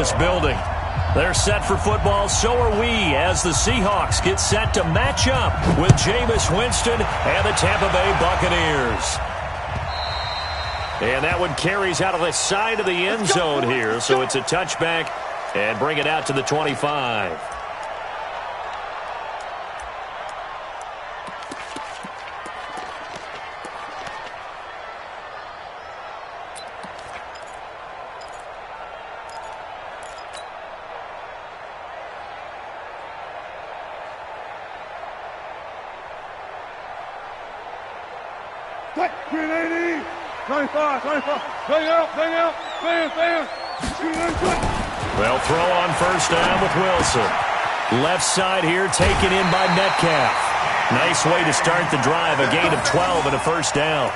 this building. They're set for football, so are we, as the Seahawks get set to match up with Jameis Winston and the Tampa Bay Buccaneers. And that one carries out of the side of the end zone here, so it's a touchback and bring it out to the 25. They'll throw on first down with Wilson. Left side here taken in by Metcalf. Nice way to start the drive. A gain of 12 and a first down.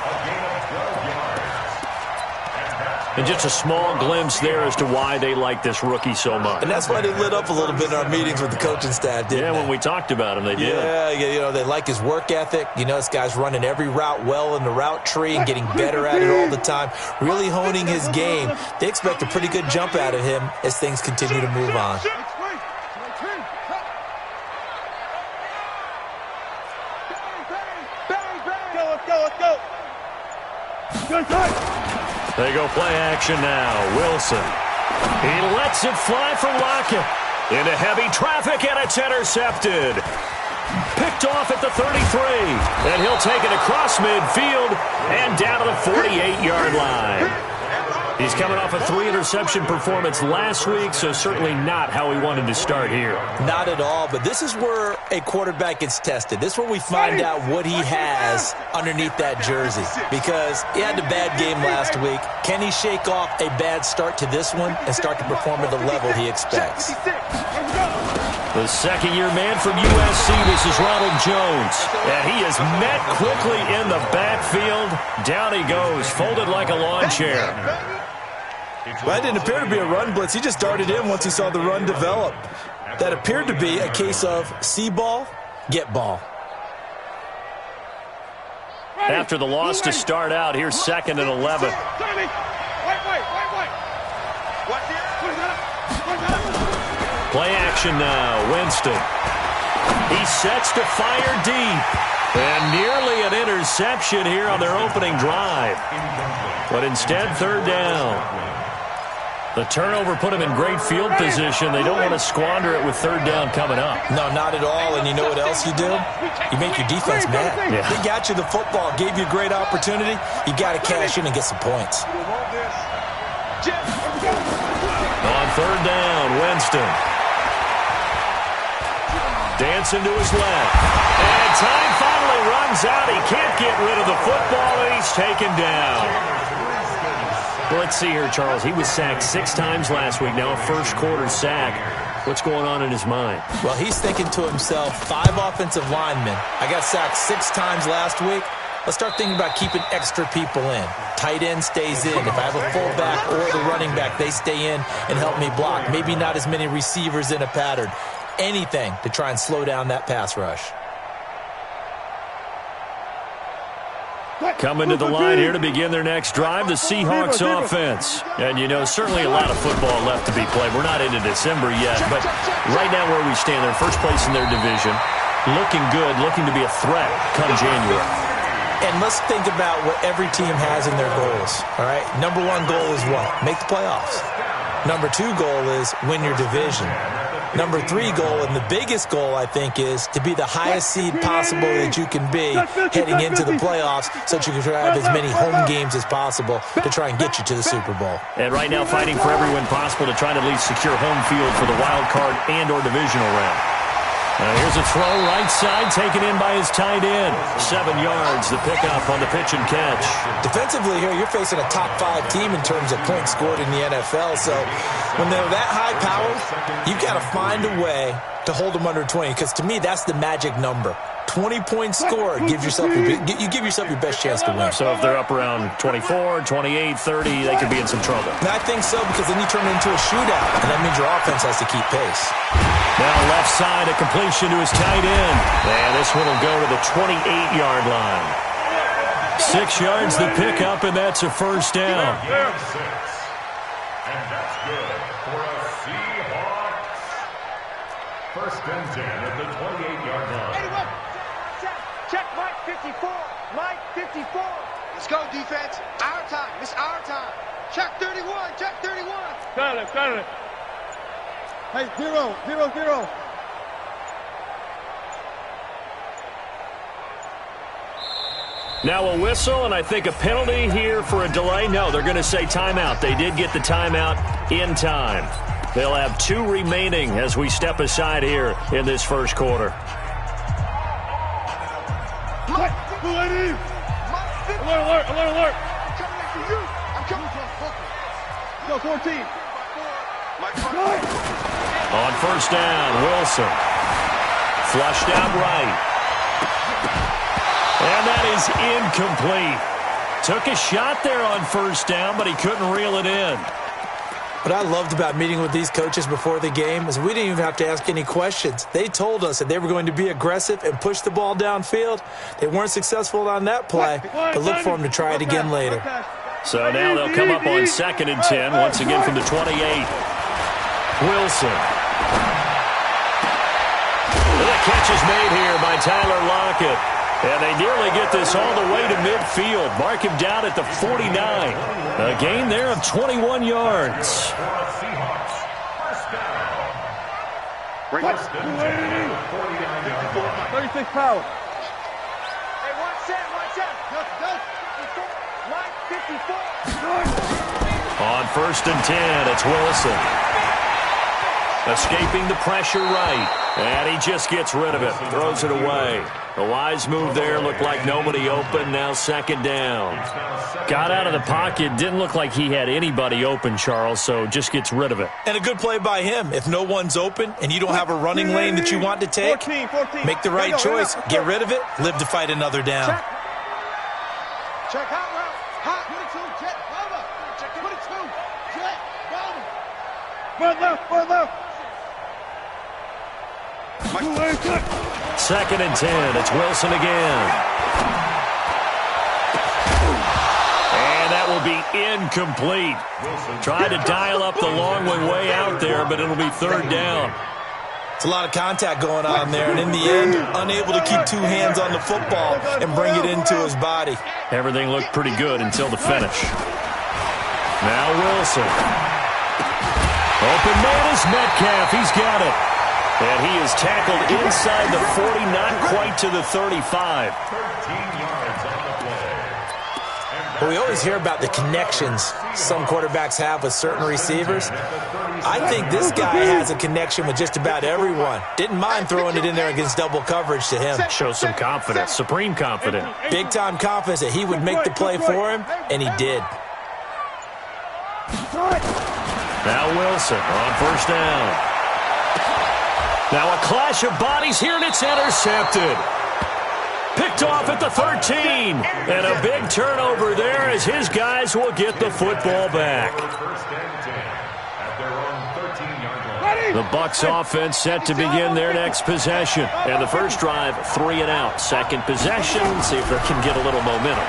And just a small glimpse there as to why they like this rookie so much. And that's why they lit up a little bit in our meetings with the coaching staff, didn't they? When we talked about him, they did. Yeah, they like his work ethic. This guy's running every route well in the route tree and getting better at it all the time, really honing his game. They expect a pretty good jump out of him as things continue to move on. They go play action now. Wilson. He lets it fly for Lockett. Into heavy traffic, and it's intercepted. Picked off at the 33. And he'll take it across midfield and down to the 48-yard line. He's coming off a 3-interception performance last week, so certainly not how he wanted to start here. Not at all, but this is where a quarterback gets tested. This is where we find out what he has underneath that jersey, because he had a bad game last week. Can he shake off a bad start to this one and start to perform at the level he expects? The second-year man from USC, this is Ronald Jones. And he is met quickly in the backfield. Down he goes, folded like a lawn chair. Well, that didn't appear to be a run blitz. He just darted in once he saw the run develop. That appeared to be a case of see ball, get ball. After the loss to start out, here's 2nd and 11. Play action now. Winston. He sets to fire deep. And nearly an interception here on their opening drive. But instead, 3rd down. The turnover put him in great field position. They don't want to squander it with 3rd down coming up. No, not at all. And you know what else you do? You make your defense mad. Yeah. They got you the football, gave you a great opportunity. You got to cash in and get some points. On 3rd down, Winston. Dancing to his left. And time finally runs out. He can't get rid of the football, and he's taken down. Well, let's see here, Charles. He was sacked 6 times last week. Now a first-quarter sack. What's going on in his mind? Well, he's thinking to himself, 5 offensive linemen. I got sacked 6 times last week. Let's start thinking about keeping extra people in. Tight end stays in. If I have a fullback or the running back, they stay in and help me block. Maybe not as many receivers in a pattern. Anything to try and slow down that pass rush. Coming to the line here to begin their next drive, the Seahawks offense. And, certainly a lot of football left to be played. We're not into December yet, but right now where we stand, they're first place in their division. Looking good, looking to be a threat come January. And let's think about what every team has in their goals, all right? Number 1 goal is what? Make the playoffs. Number 2 goal is win your division. Number 3 goal, and the biggest goal, I think, is to be the highest seed possible that you can be heading into the playoffs so that you can have as many home games as possible to try and get you to the Super Bowl. And right now fighting for every win possible to try to at least secure home field for the wild card and or divisional round. Here's a throw right side taken in by his tight end. 7 yards, the pickup on the pitch and catch. Defensively here, you're facing a top 5 team in terms of points scored in the NFL. So when they're that high powered, you've got to find a way to hold them under 20. Because to me, that's the magic number. 20-point score gives yourself you give yourself your best chance to win. So if they're up around 24, 28, 30, they could be in some trouble. And I think so, because then you turn it into a shootout, and that means your offense has to keep pace. Now left side, a completion to his tight end. And this one will go to the 28-yard line. 6 yards the pickup, and that's a first down. And that's good for a First and 10 at the 28-yard line. 81. Check Mike 54. Mike 54. Let's go, defense. Our time. It's our time. Check 31. Check 31. Got it. Hey, 0. Now a whistle, and I think a penalty here for a delay. No, they're going to say timeout. They did get the timeout in time. They'll have 2 remaining as we step aside here in this first quarter. Alert! I'm coming after you. I'm coming for a Go, 14. On first down, Wilson. Flushed out right. And that is incomplete. Took a shot there on first down, but he couldn't reel it in. What I loved about meeting with these coaches before the game is we didn't even have to ask any questions. They told us that they were going to be aggressive and push the ball downfield. They weren't successful on that play, but look for them to try it again later. So now they'll come up on 2nd and 10, once again from the 28. Wilson. The catch is made here by Tyler Lockett. And they nearly get this all the way to midfield. Mark him down at the 49. A gain there of 21 yards. First and 10, 36 power. Hey, watch that. Mike 54. On first and 10, it's Wilson. Escaping the pressure right. And he just gets rid of it. Throws it away. A wise move there. Looked like nobody open. Now 2nd down. Got out of the pocket. Didn't look like he had anybody open, Charles, so just gets rid of it. And a good play by him. If no one's open and you don't have a running lane that you want to take, 14. make the right choice. Get rid of it. Live to fight another down. Check out route. Hot. 22. Jet. Bomber. Check 22. Jet. Bomber. One left. 2nd and 10. It's Wilson again. And that will be incomplete. Tried to dial up the long one way out there, but it'll be 3rd down. It's a lot of contact going on there, and in the end, unable to keep 2 hands on the football and bring it into his body. Everything looked pretty good until the finish. Now Wilson. Open man is Metcalf. He's got it. And he is tackled inside the 40, not quite to the 35. 13 yards on the play. Well, we always hear about the connections some quarterbacks have with certain receivers. I think this guy has a connection with just about everyone. Didn't mind throwing it in there against double coverage to him. Shows some confidence, supreme confidence. Big-time confidence that he would make the play for him, and he did. Now Wilson on first down. Now a clash of bodies here, and it's intercepted. Picked off at the 13. And a big turnover there as his guys will get the football back. First and 10 at their own 13-yard line. The Bucs offense set to begin their next possession. And the first drive, 3 and out. Second possession, see if they can get a little momentum.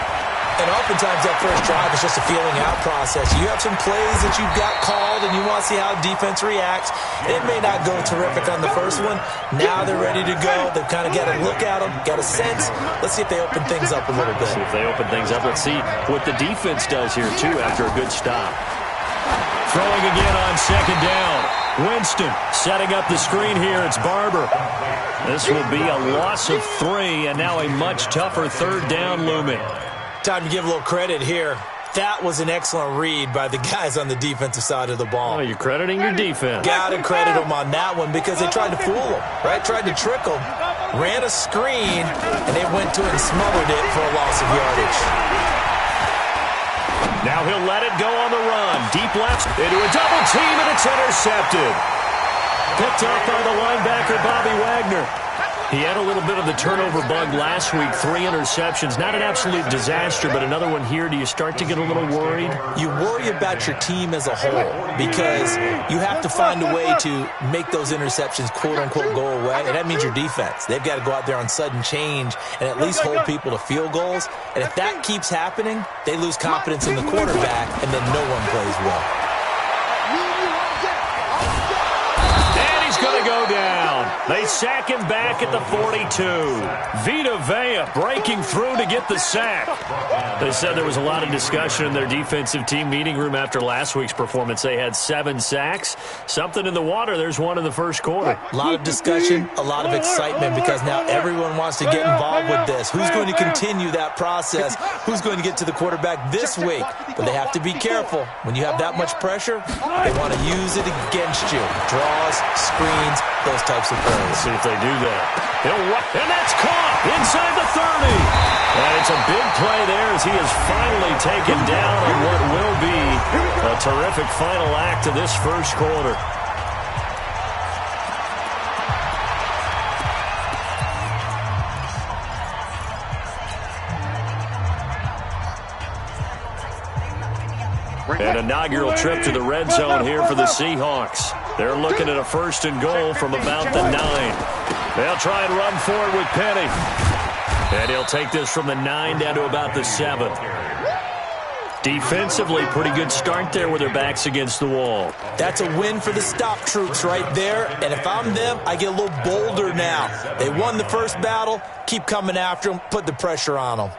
And oftentimes that first drive is just a feeling out process. You have some plays that you've got called and you want to see how defense reacts. It may not go terrific on the first one. Now they're ready to go. They've kind of got a look at them, got a sense. Let's see if they open things up a little bit. See if they open things up. Let's see what the defense does here, too, after a good stop. Throwing again on 2nd down. Winston setting up the screen here. It's Barber. This will be a loss of 3, and now a much tougher 3rd down looming. Time to give a little credit here. That was an excellent read by the guys on the defensive side of the ball. Oh, you're crediting your defense. Got to credit them on that one because they tried to fool them, right? Tried to trick them. Ran a screen, and they went to it and smothered it for a loss of yardage. Now he'll let it go on the run. Deep left into a double team, and it's intercepted. Picked up by the linebacker, Bobby Wagner. He had a little bit of the turnover bug last week, 3 interceptions. Not an absolute disaster, but another one here. Do you start to get a little worried? You worry about your team as a whole because you have to find a way to make those interceptions, quote-unquote, go away, and that means your defense. They've got to go out there on sudden change and at least hold people to field goals. And if that keeps happening, they lose confidence in the quarterback, and then no one plays well. And he's going to go down. They sack him back at the 42. Vita Vea breaking through to get the sack. They said there was a lot of discussion in their defensive team meeting room after last week's performance. They had 7 sacks. Something in the water. There's one in the first quarter. A lot of discussion, a lot of excitement, because now everyone wants to get involved with this. Who's going to continue that process? Who's going to get to the quarterback this week? But they have to be careful. When you have that much pressure, they want to use it against you. Draws, screens, those types of plays. Let's see if they do that. And that's caught inside the 30. And it's a big play there as he is finally taken down on what will be a terrific final act of this first quarter. An inaugural trip to the red zone here for the Seahawks. They're looking at a 1st and goal from about the 9. They'll try and run forward with Penny. And he'll take this from the 9 down to about the 7. Defensively, pretty good start there with their backs against the wall. That's a win for the stop troops right there. And if I'm them, I get a little bolder now. They won the first battle. Keep coming after them. Put the pressure on them.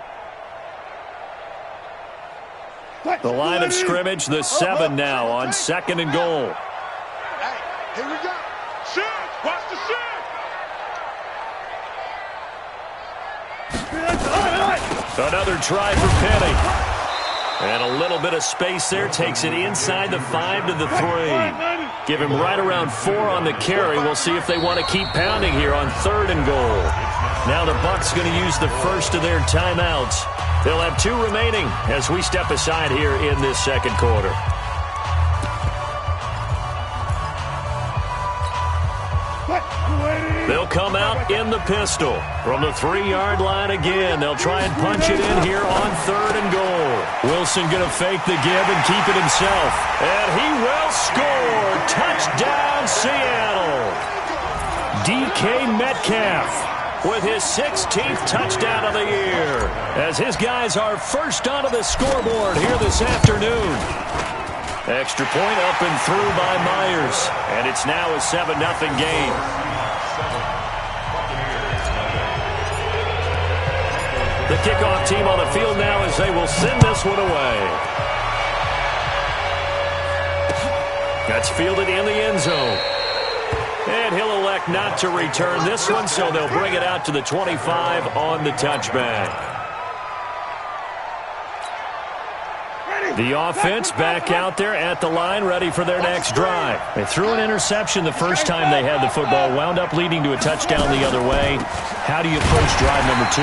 The line of scrimmage, the 7 now on 2nd and goal. Hey, here we go. Shoot! Watch the shoot! Another try for Penny. And a little bit of space there. Takes it inside the 5 to the 3. Give him right around 4 on the carry. We'll see if they want to keep pounding here on 3rd and goal. Now the Bucs going to use the first of their timeouts. They'll have 2 remaining as we step aside here in this second quarter. They'll come out in the pistol from the 3-yard line again. They'll try and punch it in here on 3rd and goal. Wilson going to fake the give and keep it himself. And he will score. Touchdown, Seattle. DK Metcalf with his 16th touchdown of the year, as his guys are first onto the scoreboard here this afternoon. Extra point up and through by Myers, and it's now a 7-0 game. The kickoff team on the field now as they will send this one away. That's fielded in the end zone. And he'll elect not to return this one, so they'll bring it out to the 25 on the touchback. The offense back out there at the line, ready for their next drive. They threw an interception the first time they had the football, wound up leading to a touchdown the other way. How do you approach drive number 2?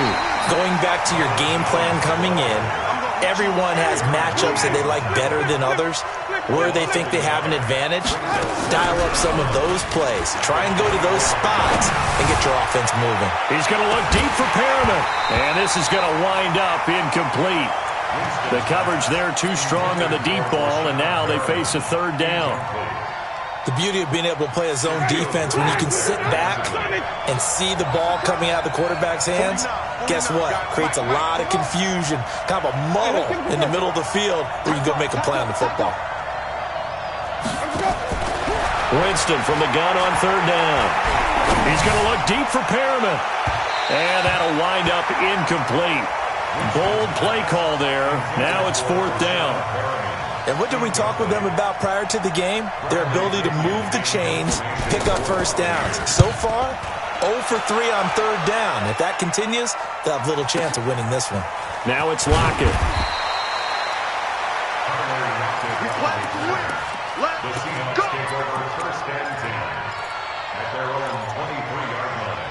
Going back to your game plan coming in, everyone has matchups that they like better than others. Where they think they have an advantage, dial up some of those plays. Try and go to those spots and get your offense moving. He's going to look deep for Perriman, and this is going to wind up incomplete. The coverage there too strong on the deep ball, and now they face a 3rd down. The beauty of being able to play a zone defense when you can sit back and see the ball coming out of the quarterback's hands, guess what? Creates a lot of confusion, kind of a muddle in the middle of the field where you can go make a play on the football. Winston from the gun on 3rd down. He's going to look deep for Perriman. And that'll wind up incomplete. Bold play call there. Now it's 4th down. And what did we talk with them about prior to the game? Their ability to move the chains, pick up first downs. So far, 0 for 3 on 3rd down. If that continues, they'll have little chance of winning this one. Now it's Lockett. We play to win. Let's go. Take over 1st and 10 at their own 23-yard line.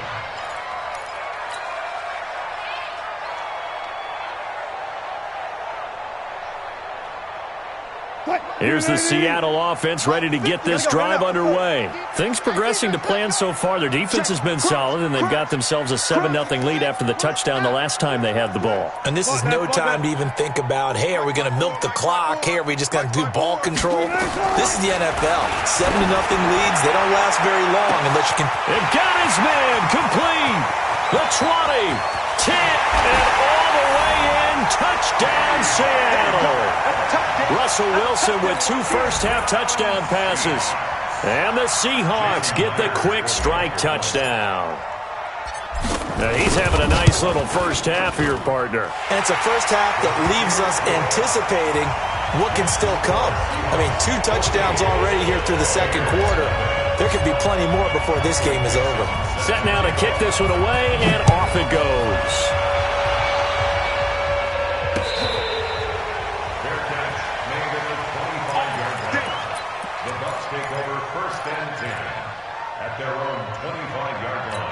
Here's the Seattle offense ready to get this drive underway. Things progressing to plan so far. Their defense has been solid, and they've got themselves a 7-0 lead after the touchdown the last time they had the ball. And this is no time to even think about, hey, are we going to milk the clock? Hey, are we just going to do ball control? This is the NFL. 7-0 leads, they don't last very long unless you can. It got his man complete. The 20, 10, and all the way in. Touchdown, Seattle. Russell Wilson with 2 first-half touchdown passes. And the Seahawks get the quick strike touchdown. Now he's having a nice little first half here, partner. And it's a first half that leaves us anticipating what can still come. I mean, 2 touchdowns already here through the second quarter. There could be plenty more before this game is over. Set now to kick this one away, and off it goes. Fair catch made at the 25-yard line. The Bucs take over 1st and 10 at their own 25-yard line.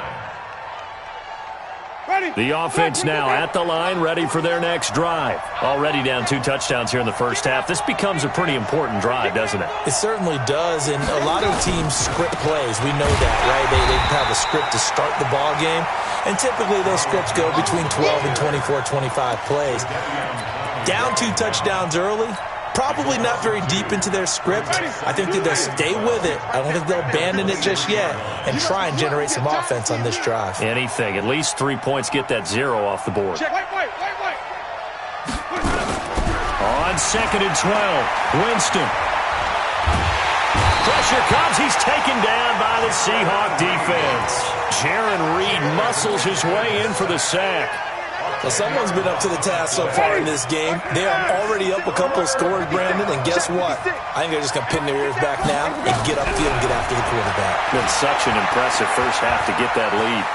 The offense now at the line, ready for their next drive. Already down 2 touchdowns here in the first half. This becomes a pretty important drive, doesn't it? It certainly does, and a lot of teams script plays. We know that, right? They have a script to start the ball game, and typically those scripts go between 12 and 24, 25 plays. Down 2 touchdowns early, probably not very deep into their script. I think that they'll stay with it. I don't think they'll abandon it just yet and try and generate some offense on this drive. Anything. At least 3 points, get that 0 off the board. Wait. On 2nd and 12, Winston. Pressure comes. He's taken down by the Seahawk defense. Jaron Reed muscles his way in for the sack. Well, someone's been up to the task so far in this game. They are already up a couple of scores, Brandon, and guess what? I think they're just going to pin their ears back now and get upfield and get after the quarterback. Been such an impressive first half to get that lead.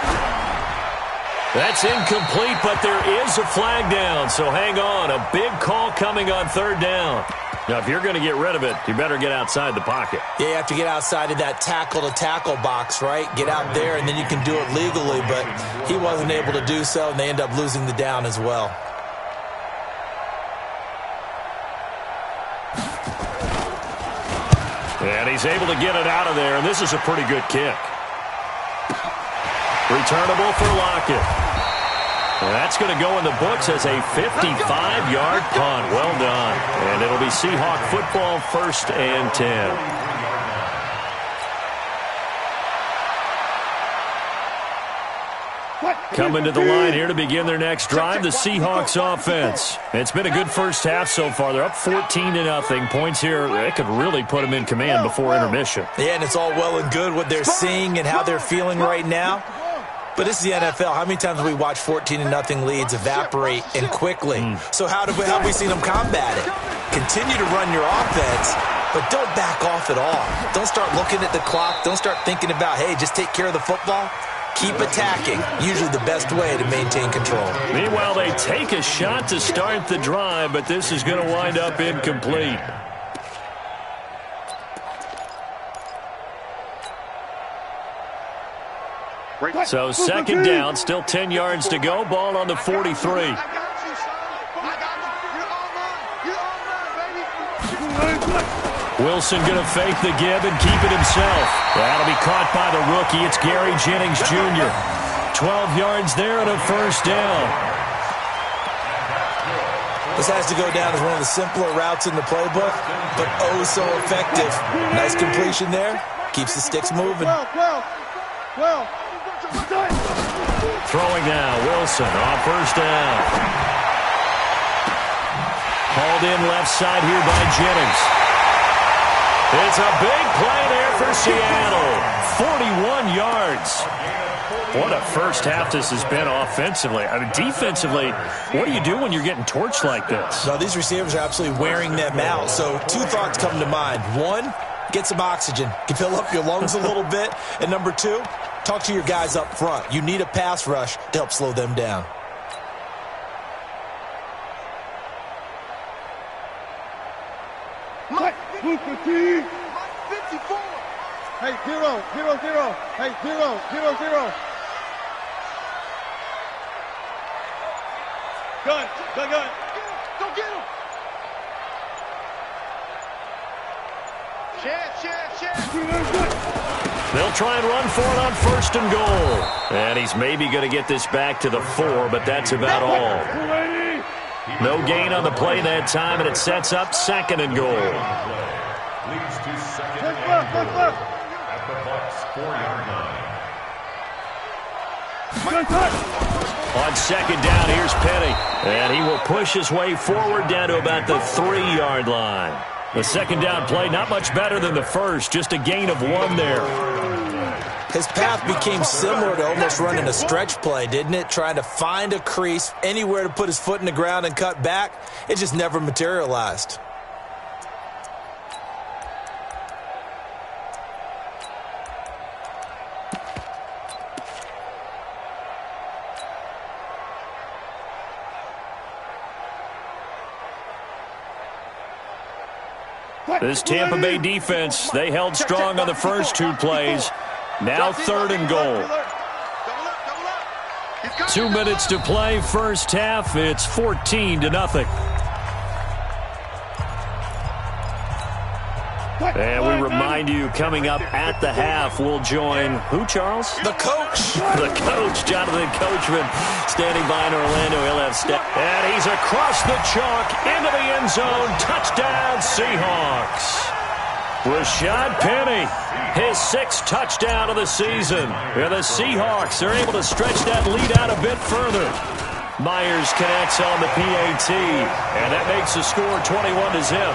That's incomplete, but there is a flag down, so hang on. A big call coming on 3rd down. Now, if you're going to get rid of it, you better get outside the pocket. Yeah, you have to get outside of that tackle-to-tackle box, right? Get out there, and then you can do it legally, but he wasn't able to do so, and they end up losing the down as well. And he's able to get it out of there, and this is a pretty good kick. Returnable for Lockett. And that's going to go in the books as a 55-yard punt. Well done. And it'll be Seahawk football 1st and 10. Coming to the line here to begin their next drive, the Seahawks offense. It's been a good first half so far. They're up 14-0. Points here, they could really put them in command before intermission. Yeah, and it's all well and good what they're seeing and how they're feeling right now. But this is the NFL. How many times have we watched 14-0 leads evaporate and quickly? So how have we seen them combat it? Continue to run your offense, but don't back off at all. Don't start looking at the clock. Don't start thinking about, hey, just take care of the football. Keep attacking. Usually the best way to maintain control. Meanwhile, they take a shot to start the drive, but this is going to wind up incomplete. So 2nd down, still 10 yards to go. Ball on the 43. Wilson going to fake the give and keep it himself. That'll be caught by the rookie. It's Gary Jennings Jr. 12 yards there and a 1st down. This has to go down as one of the simpler routes in the playbook, but oh so effective. Nice completion there. Keeps the sticks moving. Throwing now, Wilson on 1st down. Hauled in left side here by Jennings. It's a big play there for Seattle. 41 yards. What a first half this has been offensively. I mean, defensively, what do you do when you're getting torched like this? No, these receivers are absolutely wearing them out. So 2 thoughts come to mind. 1, get some oxygen. Fill up your lungs a little bit. And number 2, talk to your guys up front. You need a pass rush to help slow them down. Mike 54. Hey, 0, 0, 0. Hey, 0, 0, 0. Gun. Go get him. Chance. They'll try and run for it on 1st and goal. And he's maybe going to get this back to the 4, but that's about all. No gain on the play that time, and it sets up 2nd and goal. Leads to 2nd and goal at the Bucs 4-yard line. On 2nd down, here's Penny. And he will push his way forward down to about the 3-yard line. The second down play, not much better than the first, just a gain of 1 there. His path became similar to almost running a stretch play, didn't it? Trying to find a crease, anywhere to put his foot in the ground and cut back. It just never materialized. This Tampa Bay defense, they held strong on the first 2 plays. Now 3rd and goal. 2 minutes to play, first half. It's 14-0. And we remind you, coming up at the half, we'll join who, Charles? The coach. The coach, Jonathan Coachman, standing by in Orlando. He'll have step. And he's across the chalk into the end zone. Touchdown, Seahawks. Rashad Penny, his 6th touchdown of the season. And the Seahawks are able to stretch that lead out a bit further. Myers connects on the PAT, and that makes the score 21-0.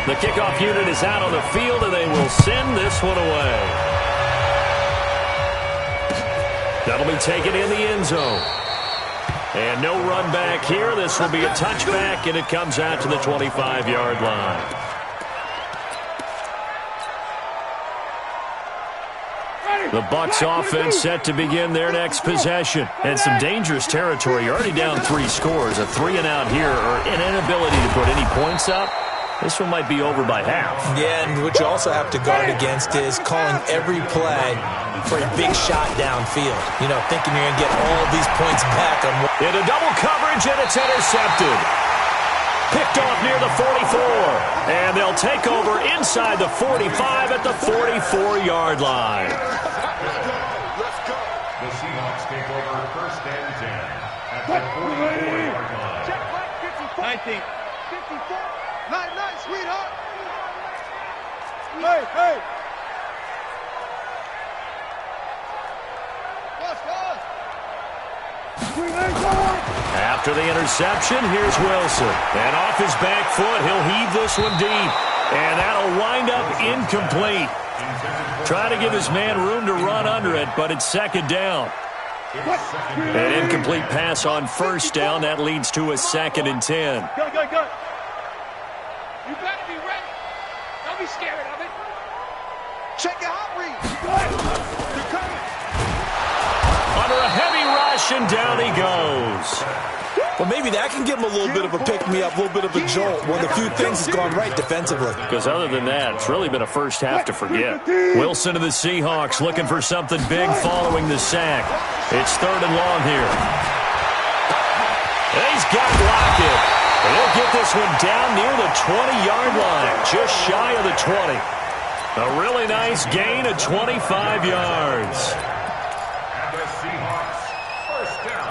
The kickoff unit is out on the field, and they will send this one away. That'll be taken in the end zone. And no run back here. This will be a touchback, and it comes out to the 25-yard line. The Bucs offense set to begin their next possession. And some dangerous territory. You're already down 3 scores. A 3-and-out here, or an inability to put any points up. This one might be over by half. Yeah, and what you also have to guard against is calling every play for a big shot downfield. You know, thinking you're going to get all these points back. Into double coverage, and it's intercepted. Picked off near the 44. And they'll take over inside the 45 at the 44-yard line. Let's go. The Seahawks take over 1st and 10 at the 44-yard line. Check Mike 54. 54. Night, sweetheart. Hey. After the interception, here's Wilson. And off his back foot, he'll heave this one deep. And that'll wind up incomplete. Trying to give his man room to run under it, but it's 2nd down. An incomplete pass on 1st down. That leads to a 2nd and 10. Go. You better be ready. Don't be scared of it. Check your hot read. You're coming. Under a heavy rush, and down he goes. Well, maybe that can give him a little bit of a pick-me-up, a little bit of a jolt. One of the few things that's gone right defensively. Because other than that, it's really been a first half to forget. Wilson of the Seahawks looking for something big following the sack. It's 3rd and long here. And he's got Lockett. And he'll get this one down near the 20-yard line, just shy of the 20. A really nice gain of 25 yards.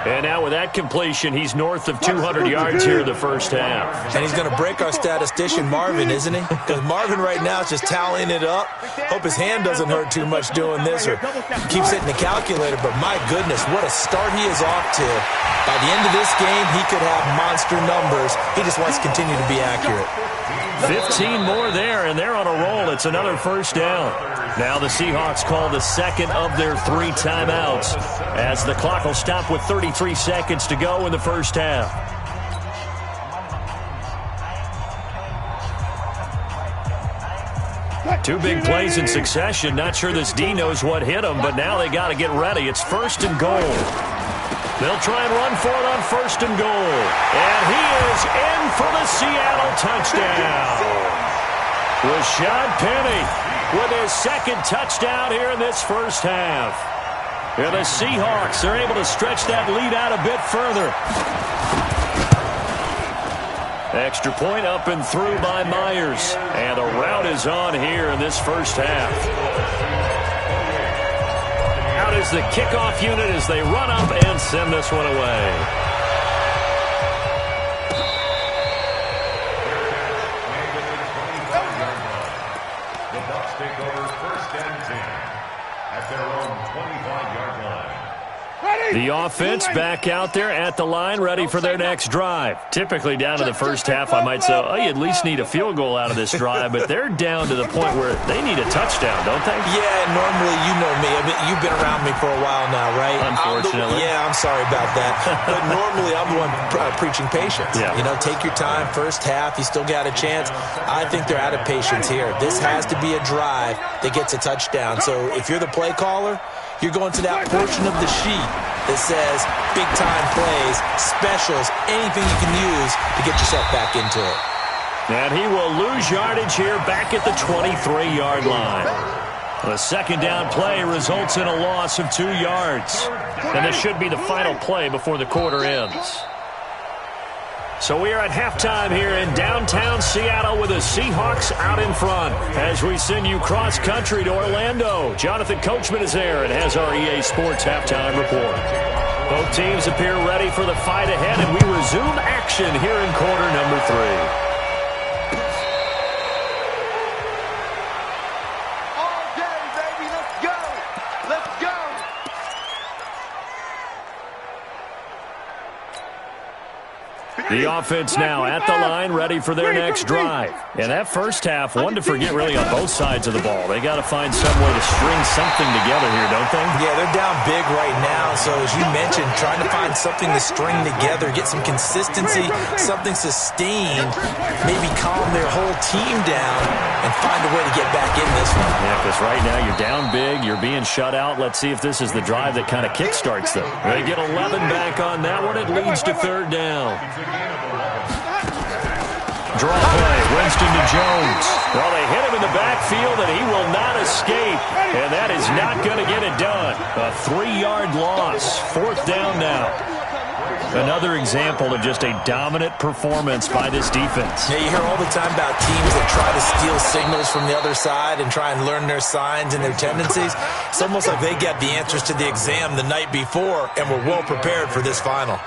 And now with that completion, he's north of 200 yards here in the first half. And he's going to break our statistician, Marvin, isn't he? Because Marvin right now is just tallying it up. Hope his hand doesn't hurt too much doing this or keeps hitting the calculator. But my goodness, what a start he is off to. By the end of this game, he could have monster numbers. He just wants to continue to be accurate. 15 more there, and they're on a roll. It's another 1st down. Now the Seahawks call the 2nd of their 3 timeouts as the clock will stop with 33 seconds to go in the first half. Two big plays in succession. Not sure this D knows what hit him, but now they got to get ready. It's 1st and goal. They'll try and run for it on 1st and goal. And he is in for the Seattle touchdown. Rashad Penny with his 2nd touchdown here in this first half. And the Seahawks are able to stretch that lead out a bit further. Extra point up and through by Myers. And the rout is on here in this first half. Out is the kickoff unit as they run up and send this one away. The Bucs take over 1st and 10 at their own 25-yard line. The offense back out there at the line, ready for their next drive. Typically down to the first half, I might say, oh, you at least need a field goal out of this drive, but they're down to the point where they need a touchdown, don't they? Yeah, normally, you know me. I mean, you've been around me for a while now, right? Unfortunately. I'm sorry about that. But normally, I'm the one preaching patience. Yeah. You know, take your time, first half, you still got a chance. I think they're out of patience here. This has to be a drive that gets a touchdown. So if you're the play caller, you're going to that portion of the sheet that says big-time plays, specials, anything you can use to get yourself back into it. And he will lose yardage here back at the 23-yard line. The second down play results in a loss of 2 yards. And this should be the final play before the quarter ends. So we are at halftime here in downtown Seattle with the Seahawks out in front. As we send you cross-country to Orlando, Jonathan Coachman is there and has our EA Sports halftime report. Both teams appear ready for the fight ahead, and we resume action here in quarter number 3. The offense now at the line, ready for their next drive. And that first half, one to forget really on both sides of the ball. They got to find some way to string something together here, don't they? Yeah, they're down big right now. So as you mentioned, trying to find something to string together, get some consistency, something sustained, maybe calm their whole team down and find a way to get back in this one. Yeah, because right now you're down big, you're being shut out. Let's see if this is the drive that kind of kickstarts them. They get 11 back on that one. It leads to third down. Draw play, Winston to Jones. Well, they hit him in the backfield, and he will not escape. And that is not going to get it done. A 3-yard loss. Fourth down now. Another example of just a dominant performance by this defense. Yeah, you hear all the time about teams that try to steal signals from the other side and try and learn their signs and their tendencies. It's almost like they got the answers to the exam the night before and were well prepared for this final.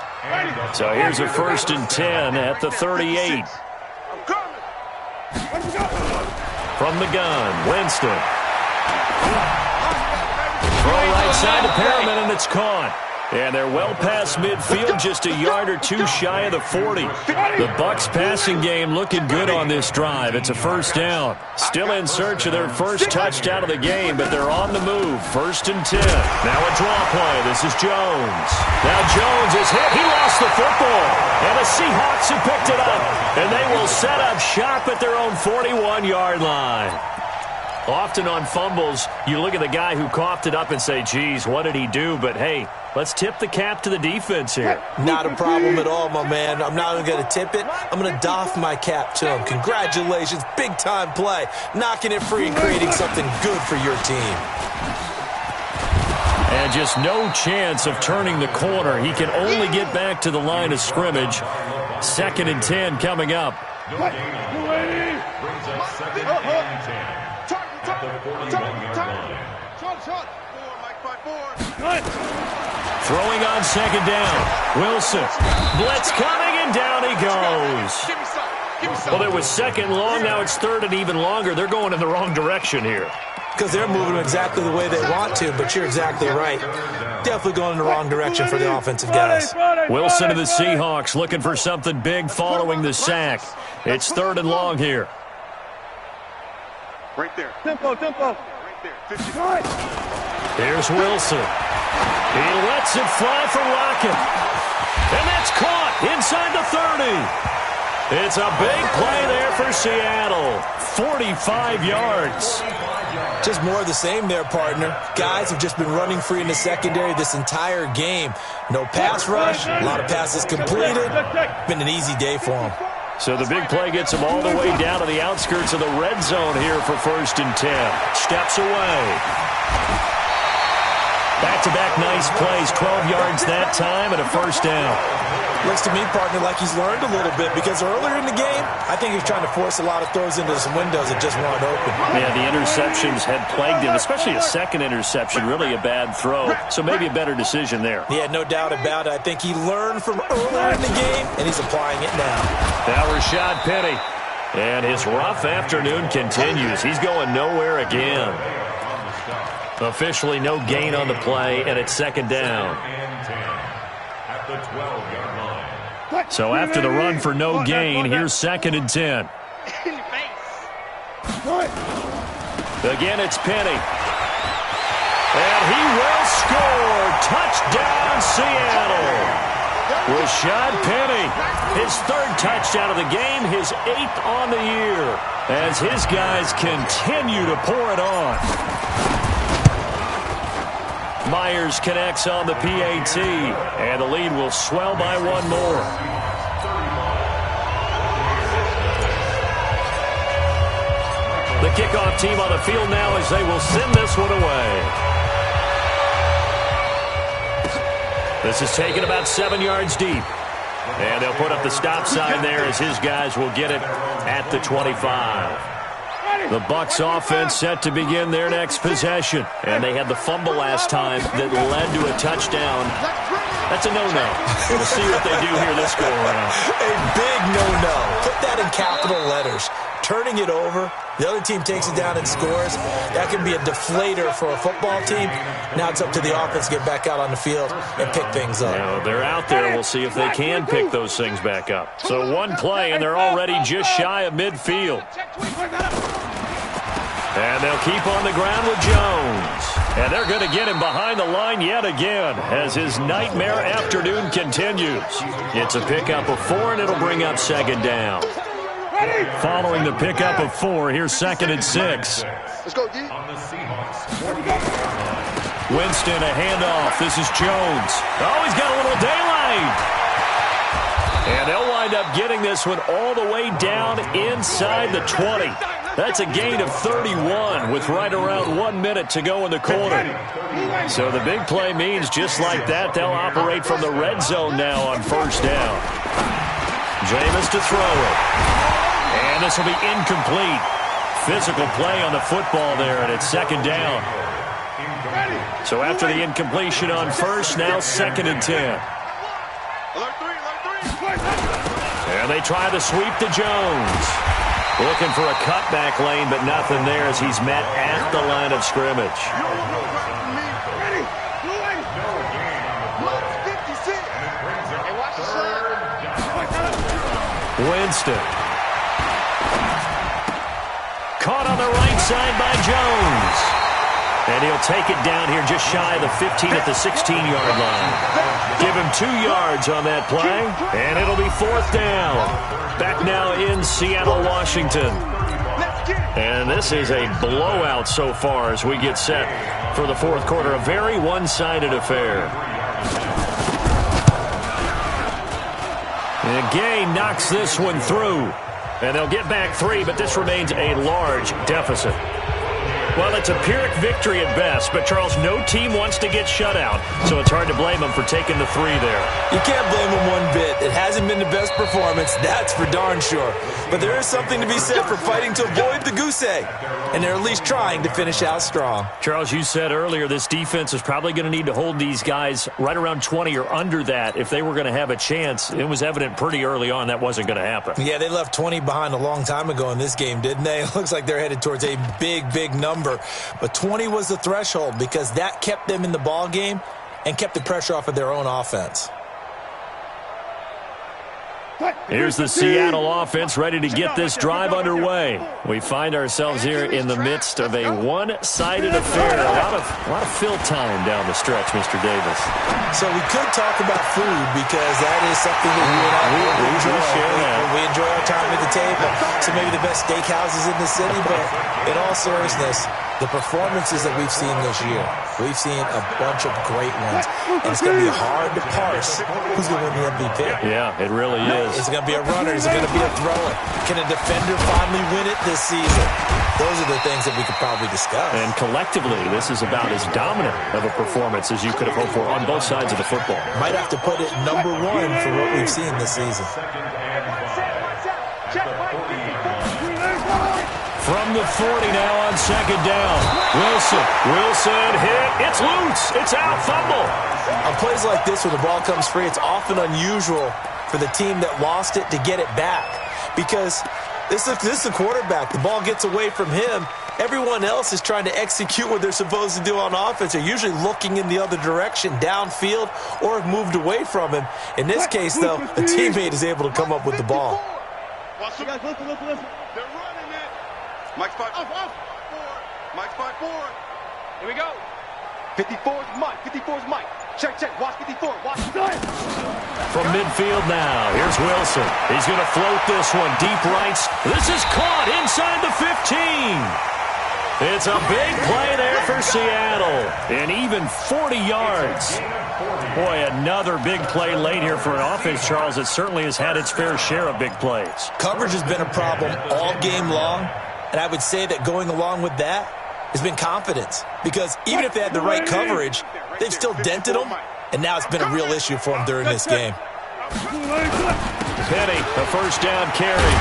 So here's a 1st and 10 at the 38. From the gun, Winston. Throw right side to Perriman, and it's caught. And they're well past midfield, just a yard or two shy of the 40. The Bucs passing game looking good on this drive. It's a first down. Still in search of their first touchdown of the game, but they're on the move. 1st and 10. Now a draw play. This is Jones. Now Jones is hit. He lost the football. And the Seahawks have picked it up. And they will set up shop at their own 41-yard line. Often on fumbles, you look at the guy who coughed it up and say, geez, what did he do? But, hey, let's tip the cap to the defense here. Not a problem at all, my man. I'm not even going to tip it. I'm going to doff my cap to him. Congratulations. Big-time play. Knocking it free and creating something good for your team. And just no chance of turning the corner. He can only get back to the line of scrimmage. 2nd and 10 coming up. Brings us 2nd and 10. At the 41-yard line. Throwing on 2nd down. Wilson. Blitz coming, and down he goes. Well, it was 2nd long. Now it's 3rd and even longer. They're going in the wrong direction here. Because they're moving exactly the way they want to, but you're exactly right. Definitely going in the wrong direction for the offensive guys. Wilson to the Seahawks looking for something big following the sack. It's 3rd and long here. Right there. Tempo. Right there. 55. Here's Wilson. He lets it fly for Rocket. And that's caught inside the 30. It's a big play there for Seattle. 45 yards. Just more of the same there, partner. Guys have just been running free in the secondary this entire game. No pass rush, a lot of passes completed. Been an easy day for them. So the big play gets him all the way down to the outskirts of the red zone here for 1st and 10. Steps away. Back-to-back nice plays, 12 yards that time and a 1st down. Looks to me, partner, like he's learned a little bit because earlier in the game, I think he was trying to force a lot of throws into some windows that just weren't open. Yeah, the interceptions had plagued him, especially a 2nd interception, really a bad throw. So maybe a better decision there. Yeah, no doubt about it. I think he learned from earlier in the game, and he's applying it now. Now Rashad Penny. And his rough afternoon continues. He's going nowhere again. Officially no gain on the play, and it's second down. And 10 at the 12-yard line. So after the run for no gain, here's second and 10. Again, it's Penny. And he will score. Touchdown, Seattle. Rashad Penny, his third touchdown of the game, his 8th on the year, as his guys continue to pour it on. Myers connects on the PAT, and the lead will swell by one more. The kickoff team on the field now as they will send this one away. This is taken about 7 yards deep. And they'll put up the stop sign there as his guys will get it at the 25. The Bucs offense set to begin their next possession. And they had the fumble last time that led to a touchdown. That's a no-no. We'll see what they do here this go-around. A big no-no. Put that in capital letters. Turning it over, the other team takes it down and scores. That can be a deflator for a football team. Now it's up to the offense to get back out on the field and pick things up. Now, they're out there. We'll see if they can pick those things back up. So one play, and they're already just shy of midfield. And they'll keep on the ground with Jones. And they're going to get him behind the line yet again as his nightmare afternoon continues. It's a pickup of 4, and it'll bring up second down. Following the pickup of 4, here's second and 6. Let's go, D. Winston, a handoff. This is Jones. Oh, he's got a little daylight. And they'll wind up getting this one all the way down inside the 20. That's a gain of 31 with right around 1 minute to go in the quarter. So the big play means just like that, they'll operate from the red zone now on first down. Jameis to throw it. And this will be incomplete. Physical play on the football there, and it's second down. So after the incompletion on first, now second and 10. And they try the sweep to Jones. Looking for a cutback lane, but nothing there as he's met at the line of scrimmage. Winston. Caught on the right side by Jones. And he'll take it down here just shy of the 15 at the 16-yard line. Give him 2 yards on that play, and it'll be fourth down. Back now in Seattle, Washington. And this is a blowout so far as we get set for the fourth quarter. A very one-sided affair. And Gay knocks this one through. And they'll get back 3, but this remains a large deficit. Well, it's a Pyrrhic victory at best, but, Charles, no team wants to get shut out, so it's hard to blame them for taking the 3 there. You can't blame them one bit. It hasn't been the best performance, that's for darn sure. But there is something to be said for fighting to avoid the goose egg, and they're at least trying to finish out strong. Charles, you said earlier this defense is probably going to need to hold these guys right around 20 or under that if they were going to have a chance. It was evident pretty early on that wasn't going to happen. Yeah, they left 20 behind a long time ago in this game, didn't they? It looks like they're headed towards a big, big number. But 20 was the threshold because that kept them in the ball game and kept the pressure off of their own offense. Here's the Seattle offense ready to get this drive underway. We find ourselves here in the midst of a one-sided affair. A lot of fill time down the stretch, Mr. Davis. So we could talk about food because that is something that you and I we enjoy our time at the table. So maybe the best steakhouses in the city, but in all seriousness, the performances that we've seen this year, we've seen a bunch of great ones. And it's going to be hard to parse who's going to win the MVP. Yeah, it really is. Is it going to be a runner? Is it going to be a thrower? Can a defender finally win it this season? Those are the things that we could probably discuss. And collectively, this is about as dominant of a performance as you could have hoped for on both sides of the football. Might have to put it number 1 for what we've seen this season. From the 40 now on second down. Wilson hit. It's loose. It's out. Fumble. On plays like this where the ball comes free, it's often unusual for the team that lost it to get it back. Because this is a quarterback. The ball gets away from him, Everyone else is trying to execute what they're supposed to do on offense. They're usually looking in the other direction, downfield, or have moved away from him. In this case, though, a teammate is able to come up with the ball. Listen. They're running it. Mike's 5. Off. Mike's 5-4. Here we go. 54 is Mike. 54 is Mike. Check. Watch 54. Watch. From midfield now, here's Wilson. He's going to float this one deep right. This is caught inside the 15. It's a big play there for Seattle. And even 40 yards. Boy, another big play late here for an offense, Charles. It certainly has had its fair share of big plays. Coverage has been a problem all game long. And I would say that going along with that has been confidence. Because even if they had the right coverage, they've still dented them. And now it's been a real issue for them during this game. Penny, the first down carry.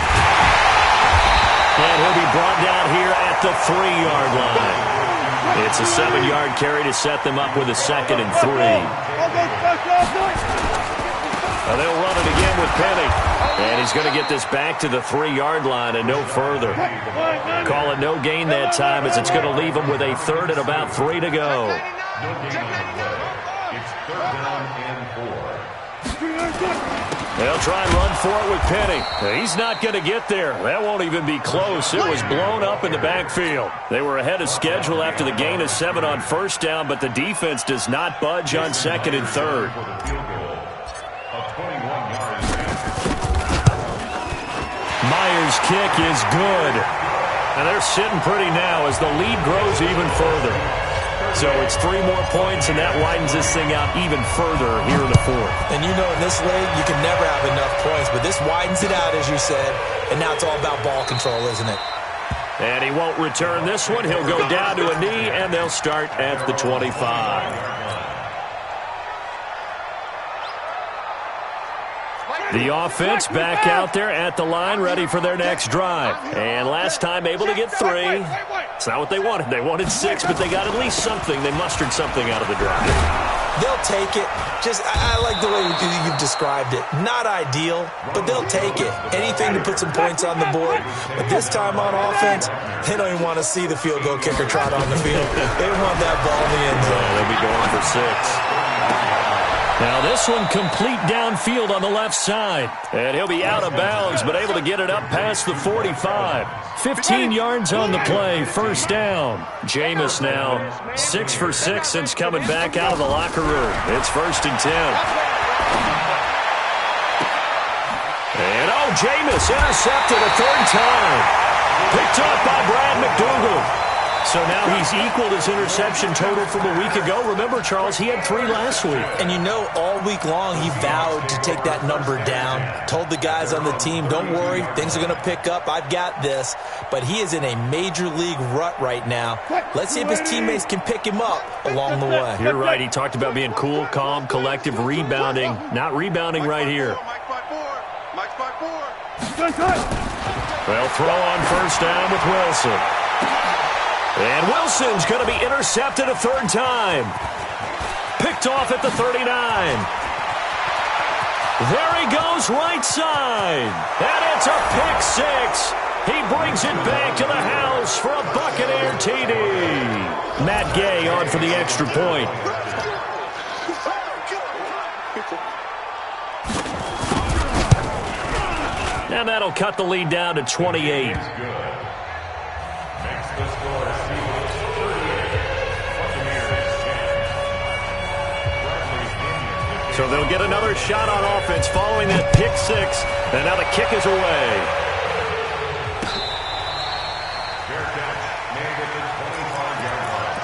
And he'll be brought down here at the 3-yard line. It's a 7-yard carry to set them up with a 2nd and 3. Now they'll run it again with Penny. And he's going to get this back to the 3-yard line and no further. Call it no gain that time as it's going to leave them with a 3rd and about 3 to go. It's 3rd down and 4. They'll try and run for it with Penny. He's not going to get there. That won't even be close. It was blown up in the backfield. They were ahead of schedule after the gain of 7 on 1st down, but the defense does not budge on 2nd and 3rd. Myers' kick is good. And they're sitting pretty now as the lead grows even further. So it's 3 more points, and that widens this thing out even further here in the 4th. And you know in this league, you can never have enough points, but this widens it out, as you said, and now it's all about ball control, isn't it? And he won't return this one. He'll go down to a knee, and they'll start at the 25. The offense back out there at the line, ready for their next drive. And last time able to get 3. It's not what they wanted. They wanted 6, but they got at least something. They mustered something out of the drive. They'll take it. I like the way you've described it. Not ideal, but they'll take it. Anything to put some points on the board. But this time on offense, they don't even want to see the field goal kicker trot on the field. They want that ball in the end zone. They'll be going for 6. Now this one complete downfield on the left side. And he'll be out of bounds, but able to get it up past the 45. 15 yards on the play, 1st down. Jameis now 6 for 6 since coming back out of the locker room. It's 1st and 10. And Jameis intercepted a 3rd time. Picked up by Brad McDougal. So now he's equaled his interception total from a week ago. Remember, Charles, he had 3 last week. And you know, all week long he vowed to take that number down. Told the guys on the team, don't worry, things are going to pick up. I've got this. But he is in a major league rut right now. Let's see if his teammates can pick him up along the way. You're right. He talked about being cool, calm, collective, rebounding. Not rebounding right here. Mike's 5-4. They'll throw on 1st down with Wilson. And Wilson's going to be intercepted a 3rd time. Picked off at the 39. There he goes, right side. And it's a pick 6. He brings it back to the house for a Buccaneer TD. Matt Gay on for the extra point. And that'll cut the lead down to 28. So they'll get another shot on offense following that pick 6. And now the kick is away. Fair catch made at the 25-yard line.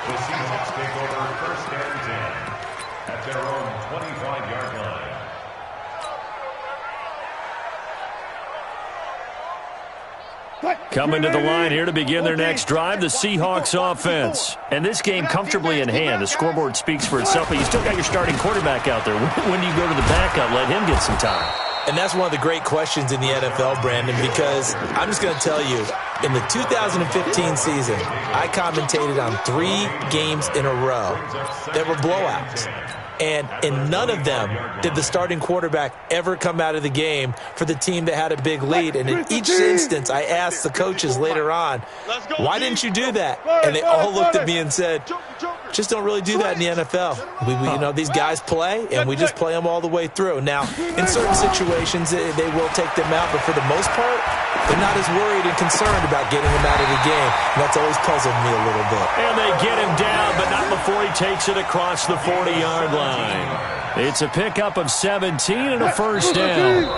The Seahawks take over 1st and 10 at their own 25-yard line. Coming to the line here to begin their next drive, the Seahawks offense. And this game comfortably in hand. The scoreboard speaks for itself, but you still got your starting quarterback out there. When do you go to the backup? Let him get some time. And that's one of the great questions in the NFL, Brandon, because I'm just going to tell you, in the 2015 season, I commentated on 3 games in a row that were blowouts. And in none of them did the starting quarterback ever come out of the game for the team that had a big lead. And in each instance, I asked the coaches later on, why didn't you do that? And they all looked at me and said, just don't really do that in the NFL. These guys play, and we just play them all the way through. Now, in certain situations, they will take them out, but for the most part, they're not as worried and concerned about getting him out of the game. And that's always puzzled me a little bit. And they get him down, but not before he takes it across the 40-yard line. It's a pickup of 17 and a first down.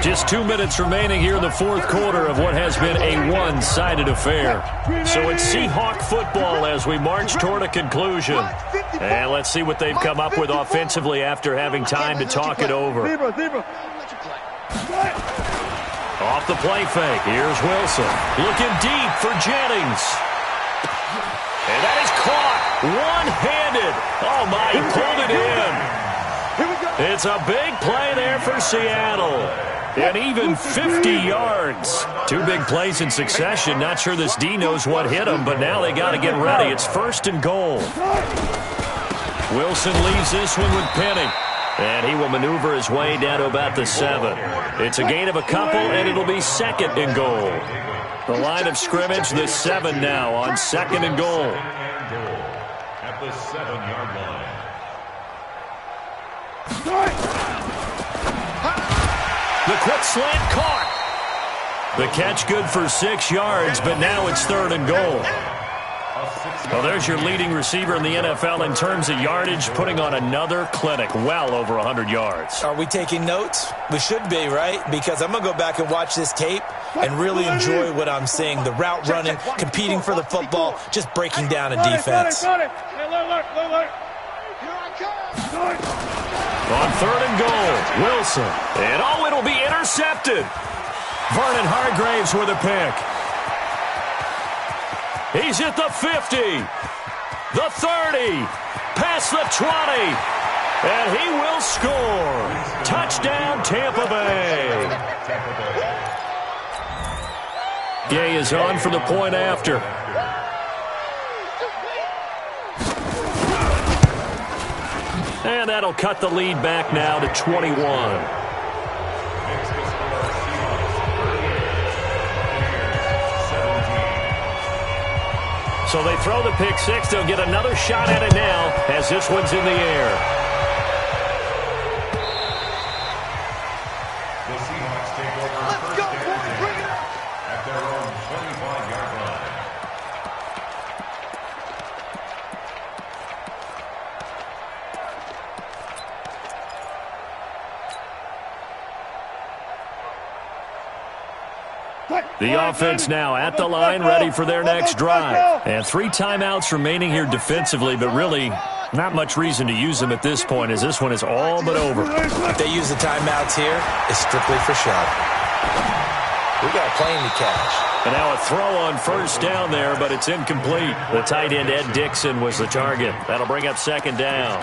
Just 2 minutes remaining here in the fourth quarter of what has been a one-sided affair. So it's Seahawk football as we march toward a conclusion. And let's see what they've come up with offensively after having time to talk it over. Off the play fake. Here's Wilson. Looking deep for Jennings. And that is caught one-handed. Oh, my, he pulled it in. It's a big play there for Seattle. And even 50 yards. 2 big plays in succession. Not sure this D knows what hit him, but now they got to get ready. It's 1st and goal. Wilson leaves this one with Penny. And he will maneuver his way down to about the 7. It's a gain of a couple, and it'll be 2nd and goal. The line of scrimmage, the 7 now on 2nd and goal. At the 7-yard line. The quick slant caught. The catch good for 6 yards, but now it's 3rd and goal. Well, there's your leading receiver in the NFL in terms of yardage, putting on another clinic, well over 100 yards. Are we taking notes? We should be, right? Because I'm going to go back and watch this tape and really enjoy what I'm seeing. The route running, competing for the football, just breaking down a defense. On 3rd and goal, Wilson. And it'll be intercepted. Vernon Hargreaves with a pick. He's at the 50, the 30, past the 20, and he will score. Touchdown, Tampa Bay. Gay is on for the point after. And that'll cut the lead back now to 21. So they throw the pick six. They'll get another shot at it now as this one's in the air. The Seahawks take over. Let's go, boys. Bring it up. At their own 25-yard line. The offense now at the line, ready for their next drive. And 3 timeouts remaining here defensively, but really not much reason to use them at this point, as this one is all but over. If they use the timeouts here, it's strictly for show. We got a plane to catch. And now a throw on first down there, but it's incomplete. The tight end, Ed Dixon, was the target. That'll bring up second down.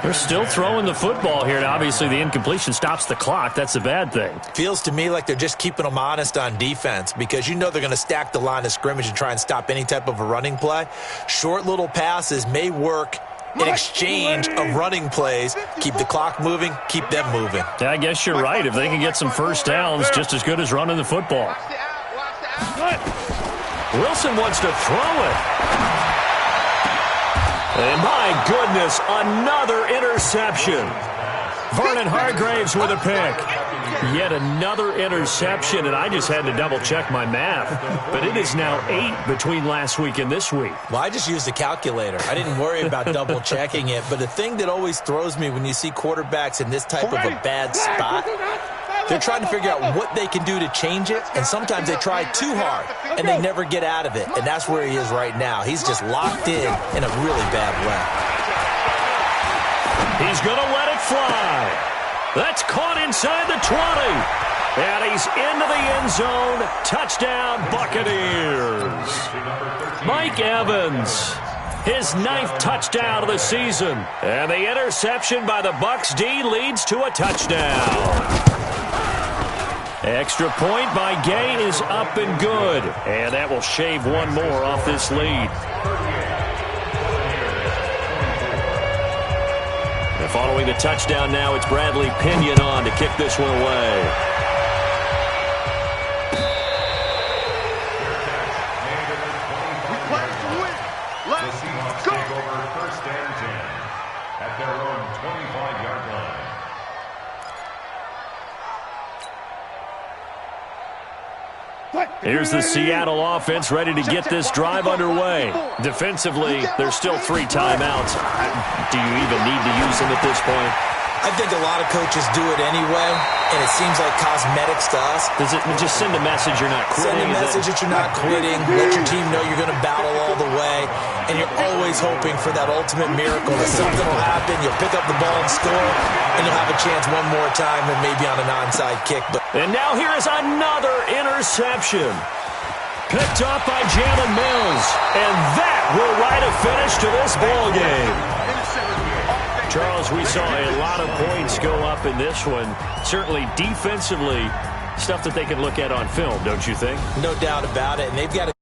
They're still throwing the football here, and obviously the incompletion stops the clock. That's the bad thing. Feels to me like they're just keeping them honest on defense, because you know they're going to stack the line of scrimmage and try and stop any type of a running play. Short little passes may work in exchange of running plays. Keep the clock moving, keep them moving. Yeah, I guess you're right. If they can get some first downs, just as good as running the football. Wilson wants to throw it. And my goodness, another interception. Vernon Hargreaves with a pick. Yet another interception, and I just had to double-check my math. But it is now 8 between last week and this week. Well, I just used a calculator. I didn't worry about double-checking it. But the thing that always throws me when you see quarterbacks in this type of a bad spot, they're trying to figure out what they can do to change it, and sometimes they try too hard, and they never get out of it. And that's where he is right now. He's just locked in a really bad way. He's going to let it fly. That's caught inside the 20. And he's into the end zone. Touchdown, Buccaneers. Mike Evans, his 9th touchdown of the season. And the interception by the Bucs D leads to a touchdown. Extra point by Gay is up and good. And that will shave one more off this lead. And following the touchdown now, it's Bradley Pinion on to kick this one away. The Seahawks take over first and 10 at their own 25-yard line. Here's the Seattle offense ready to get this drive underway. Defensively, there's still 3 timeouts. Do you even need to use them at this point? I think a lot of coaches do it anyway, and it seems like cosmetics to us. Does it just send a message you're not quitting? Send a message that you're not quitting. Let your team know you're going to battle all the way, and you're always hoping for that ultimate miracle that something will happen. You'll pick up the ball and score, and you'll have a chance one more time and maybe on an onside kick. And now here is another interception. Picked up by Jalen Mills, and that will write a finish to this ball game. Charles, we saw a lot of points go up in this one. Certainly defensively, stuff that they can look at on film, don't you think? No doubt about it, and they've got to